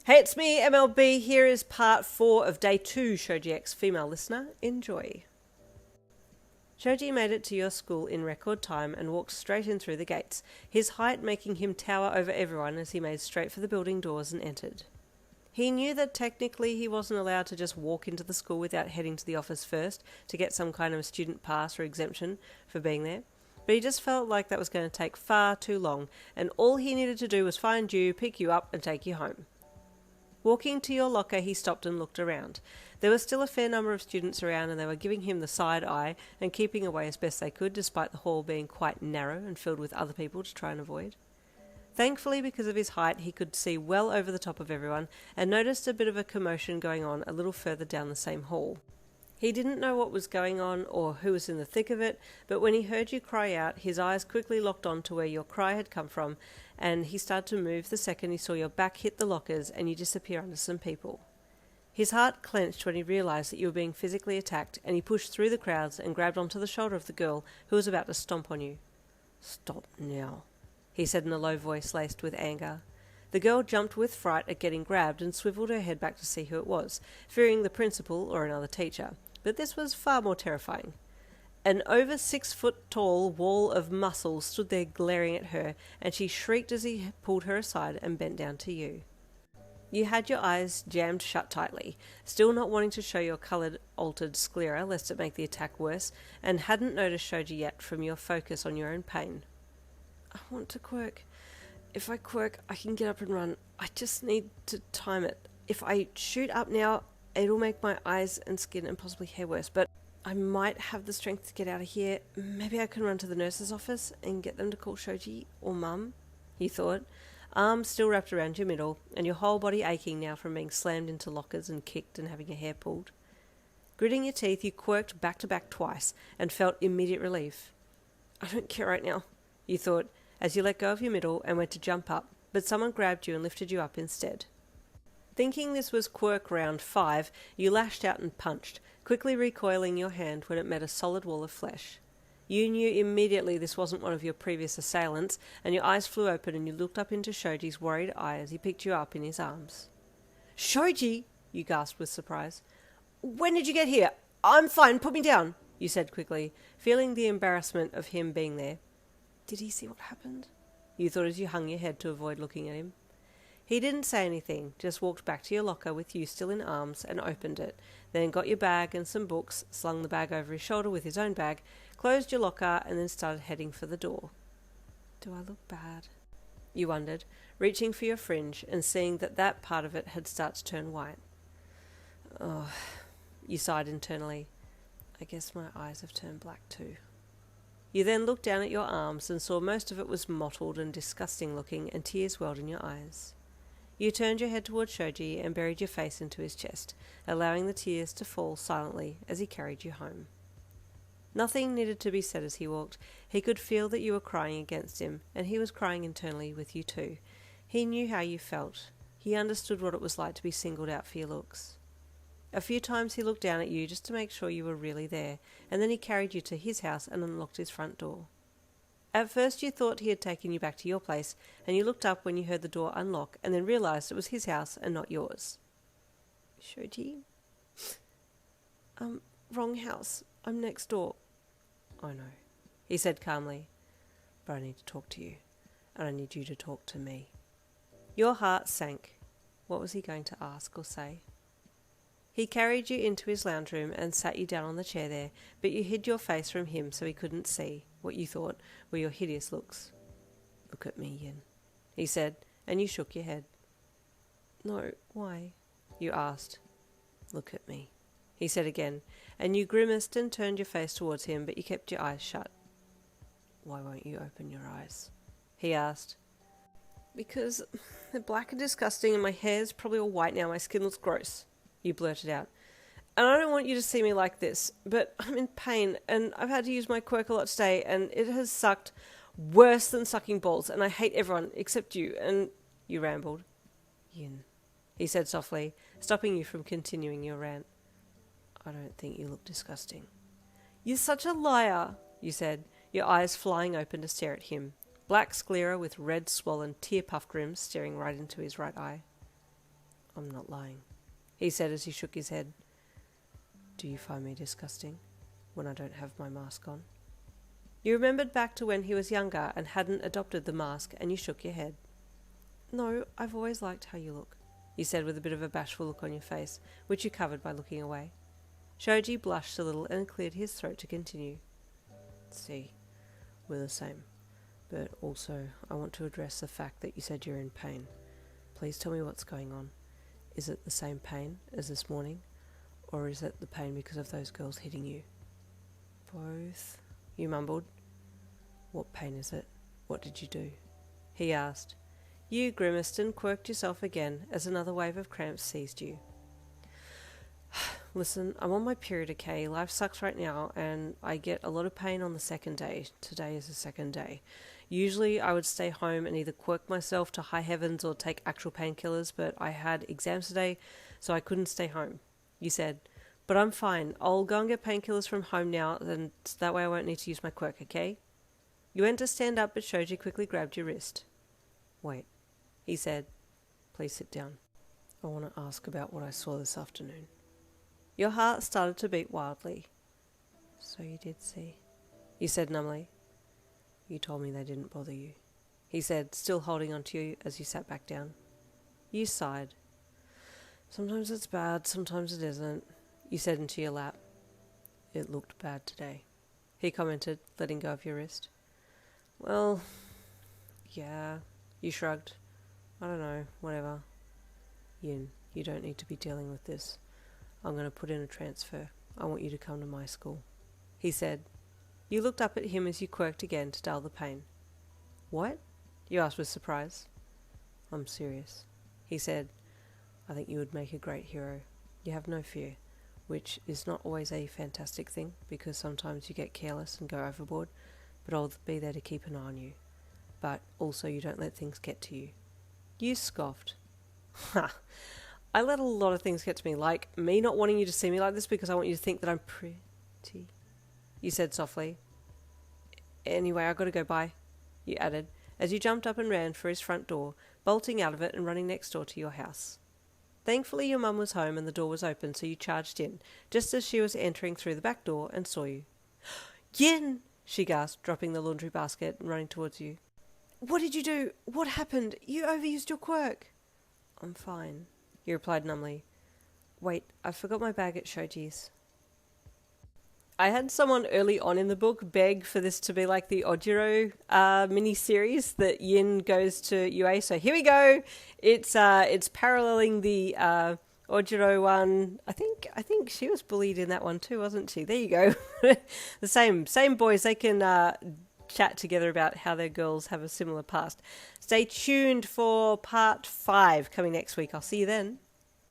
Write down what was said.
Hey, it's me, MLB. Here is part 4 of day 2, Shoji X female listener. Enjoy. Shoji made it to your school in record time and walked straight in through the gates, his height making him tower over everyone as he made straight for the building doors and entered. He knew that technically he wasn't allowed to just walk into the school without heading to the office first to get some kind of student pass or exemption for being there, but he just felt like that was going to take far too long, and all he needed to do was find you, pick you up, and take you home. Walking to your locker, he stopped and looked around. There was still a fair number of students around, and they were giving him the side eye and keeping away as best they could, despite the hall being quite narrow and filled with other people to try and avoid. Thankfully, because of his height, he could see well over the top of everyone and noticed a bit of a commotion going on a little further down the same hall. He didn't know what was going on or who was in the thick of it, but when he heard you cry out, his eyes quickly locked on to where your cry had come from, and he started to move the second he saw your back hit the lockers and you disappear under some people. His heart clenched when he realised that you were being physically attacked, and he pushed through the crowds and grabbed onto the shoulder of the girl who was about to stomp on you. "Stop now," he said in a low voice laced with anger. The girl jumped with fright at getting grabbed and swiveled her head back to see who it was, fearing the principal or another teacher. But this was far more terrifying. An over 6-foot tall wall of muscle stood there glaring at her, and she shrieked as he pulled her aside and bent down to you. You had your eyes jammed shut tightly, still not wanting to show your coloured altered sclera lest it make the attack worse, and hadn't noticed Shoji yet from your focus on your own pain. "I want to quirk. If I quirk, I can get up and run. I just need to time it. If I shoot up now, it'll make my eyes and skin and possibly hair worse, but I might have the strength to get out of here. Maybe I can run to the nurse's office and get them to call Shoji or Mum," he thought, arms still wrapped around your middle, and your whole body aching now from being slammed into lockers and kicked and having your hair pulled. Gritting your teeth, you quirked back to back twice and felt immediate relief. "I don't care right now," you thought, as you let go of your middle and went to jump up, but someone grabbed you and lifted you up instead. Thinking this was quirk round 5, you lashed out and punched, quickly recoiling your hand when it met a solid wall of flesh. You knew immediately this wasn't one of your previous assailants, and your eyes flew open and you looked up into Shoji's worried eye as he picked you up in his arms. "Shoji!" you gasped with surprise. "When did you get here? I'm fine, put me down," you said quickly, feeling the embarrassment of him being there. "Did he see what happened?" you thought as you hung your head to avoid looking at him. He didn't say anything, just walked back to your locker with you still in arms and opened it, then got your bag and some books, slung the bag over his shoulder with his own bag, closed your locker, and then started heading for the door. "Do I look bad?" you wondered, reaching for your fringe and seeing that part of it had started to turn white. "Oh," you sighed internally. "I guess my eyes have turned black too." You then looked down at your arms and saw most of it was mottled and disgusting looking, and tears welled in your eyes. You turned your head towards Shoji and buried your face into his chest, allowing the tears to fall silently as he carried you home. Nothing needed to be said as he walked. He could feel that you were crying against him, and he was crying internally with you too. He knew how you felt. He understood what it was like to be singled out for your looks. A few times he looked down at you just to make sure you were really there, and then he carried you to his house and unlocked his front door. At first you thought he had taken you back to your place, and you looked up when you heard the door unlock and then realised it was his house and not yours. "Shoji?" Wrong house. I'm next door." "I know," he said calmly, "but I need to talk to you, and I need you to talk to me." Your heart sank. What was he going to ask or say? He carried you into his lounge room and sat you down on the chair there, but you hid your face from him so he couldn't see what you thought were your hideous looks. "Look at me, Yin," he said, and you shook your head. "No, why?" you asked. "Look at me," he said again, and you grimaced and turned your face towards him, but you kept your eyes shut. "Why won't you open your eyes?" he asked. "Because they're black and disgusting, and my hair's probably all white now. My skin looks gross," you blurted out. "And I don't want you to see me like this, but I'm in pain, and I've had to use my quirk a lot today, and it has sucked worse than sucking balls, and I hate everyone except you," and you rambled. "Yin," he said softly, stopping you from continuing your rant. "I don't think you look disgusting." "You're such a liar," you said, your eyes flying open to stare at him, black sclera with red swollen tear-puffed rims staring right into his right eye. I'm not lying, he said as he shook his head. Do you find me disgusting when I don't have my mask on? You remembered back to when he was younger and hadn't adopted the mask, and you shook your head. No, I've always liked how you look, you said with a bit of a bashful look on your face, which you covered by looking away. Shoji blushed a little and cleared his throat to continue. See, we're the same, but also I want to address the fact that you said you're in pain. Please tell me what's going on. Is it the same pain as this morning, or is it the pain because of those girls hitting you? Both, you mumbled. What pain is it? What did you do? He asked. You grimaced and quirked yourself again as another wave of cramps seized you. Listen, I'm on my period, okay? Life sucks right now, and I get a lot of pain on the second day. Today is the second day. Usually I would stay home and either quirk myself to high heavens or take actual painkillers, but I had exams today, so I couldn't stay home. You said, but I'm fine. I'll go and get painkillers from home now, and that way I won't need to use my quirk, okay? You went to stand up, but Shoji quickly grabbed your wrist. Wait, he said. Please sit down. I want to ask about what I saw this afternoon. Your heart started to beat wildly. So you did see, you said numbly. You told me they didn't bother you, he said, still holding on to you as you sat back down. You sighed. Sometimes it's bad, sometimes it isn't, you said into your lap. It looked bad today, he commented, letting go of your wrist. Well, yeah, you shrugged. I don't know, whatever. Yin, you don't need to be dealing with this. I'm going to put in a transfer. I want you to come to my school, he said. You looked up at him as you quirked again to dull the pain. What? You asked with surprise. I'm serious, he said. I think you would make a great hero. You have no fear, which is not always a fantastic thing because sometimes you get careless and go overboard, but I'll be there to keep an eye on you. But also you don't let things get to you. You scoffed. Ha! I let a lot of things get to me, like me not wanting you to see me like this because I want you to think that I'm pretty, you said softly. Anyway, I gotta go, bye, you added, as you jumped up and ran for his front door, bolting out of it and running next door to your house. Thankfully your mum was home and the door was open, so you charged in, just as she was entering through the back door and saw you. Yin! She gasped, dropping the laundry basket and running towards you. What did you do? What happened? You overused your quirk. I'm fine, you replied numbly. Wait, I forgot my bag at Shoji's. I had someone early on in the book beg for this to be like the Ojiro mini-series that Yin goes to UA. So here we go. It's paralleling the Ojiro one. I think she was bullied in that one too, wasn't she? There you go. The same boys. They can chat together about how their girls have a similar past. Stay tuned for part 5 coming next week. I'll see you then.